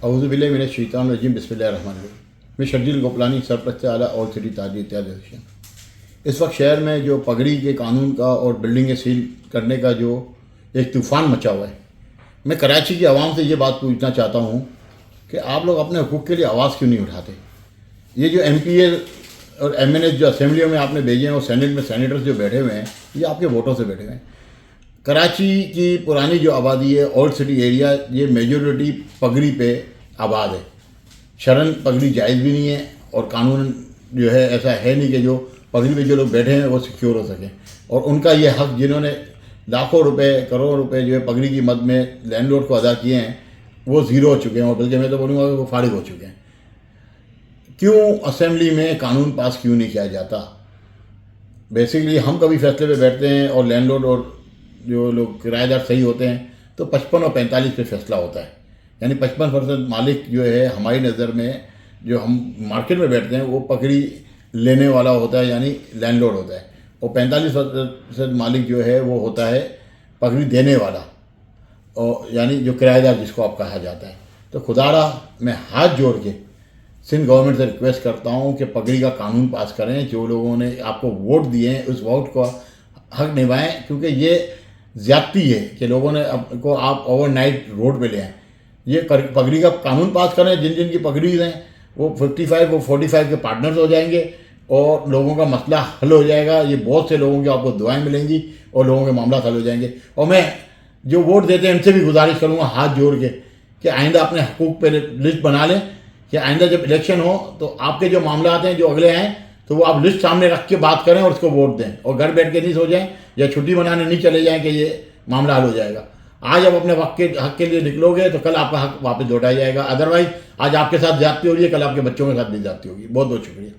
औज़ुबिल्लाहि मिनश्शैतानिर्रजीम बिस्मिल्लाहिर्रहमानिर्रहीम। मैं शर्जील गोपलानी सरपरस्त आला और सिटी ताजी इत्यादि अध्यक्ष। इस वक्त शहर में जो पगड़ी के कानून का और बिल्डिंगें सील करने का जो एक तूफ़ान मचा हुआ है, मैं कराची की आवाम से ये बात पूछना चाहता हूँ कि आप लोग अपने हुकूक़ के लिए आवाज़ क्यों नहीं उठाते। ये जो MP और MNS जो असेंबलियों में आपने भेजे हैं और सेनेट में सेनेटर्स जो बैठे हुए हैं, ये आपके वोटों से बैठे हुए हैं। कराची की पुरानी जो आबादी है, ओल्ड सिटी एरिया, ये मेजॉरिटी पगड़ी पे आबाद है। शरन पगड़ी जायज़ भी नहीं है और कानून जो है ऐसा है नहीं कि जो पगड़ी पे जो लोग बैठे हैं वो सिक्योर हो सकें। और उनका ये हक़ जिन्होंने लाखों रुपए करोड़ों रुपए जो है पगड़ी की मद में लैंडलॉर्ड को अदा किए हैं, वो ज़ीरो हो चुके हैं और बल्कि मैं तो बोलूँगा कि वो फारिग हो चुके हैं। क्यों असेंबली में कानून पास क्यों नहीं किया जाता। बेसिकली हम कभी फैसले पे बैठते हैं और लैंडलॉर्ड और जो लोग किराएदार सही होते हैं तो 55 और 45 पे फैसला होता है। यानी 55% मालिक जो है हमारी नज़र में, जो हम मार्केट में बैठते हैं, वो पगड़ी लेने वाला होता है यानी लैंडलॉर्ड होता है, और 45% मालिक जो है वो होता है पगड़ी देने वाला, और यानी जो किराएदार जिसको आप कहा जाता है। तो खुदारा मैं हाथ जोड़ के सिंध गवर्नमेंट से रिक्वेस्ट करता हूँ कि पगड़ी का कानून पास करें। जो लोगों ने आपको वोट दिए हैं उस वोट का हक निभाएं, क्योंकि ये ज़्यादती है कि लोगों ने आपको आप ओवरनाइट रोड पे ले आएँ। ये पगड़ी का कानून पास करें। जिन जिन की पगड़ीज हैं वो 55 वो 45 के पार्टनर्स हो जाएंगे और लोगों का मसला हल हो जाएगा। ये बहुत से लोगों की आपको दुआएं मिलेंगी और लोगों के मामला हल हो जाएंगे। और मैं जो वोट देते हैं उनसे भी गुजारिश करूँगा हाथ जोड़ के कि आइंदा अपने हकूक़ पे लिस्ट बना लें कि आइंदा जब इलेक्शन हो तो आपके जो मामला आते हैं जो अगले हैं तो वो आप लिस्ट सामने रख के बात करें और उसको वोट दें, और घर बैठ के नहीं सो जाएं या छुट्टी मनाने नहीं चले जाएं कि ये मामला हल हो जाएगा। आज आप अपने हक के लिए निकलोगे तो कल आपका हक वापस लौटाया जाएगा। अदरवाइज आज आपके साथ ज्यादती हो रही है, कल आपके बच्चों के साथ भी ज्यादती होगी। बहुत बहुत शुक्रिया।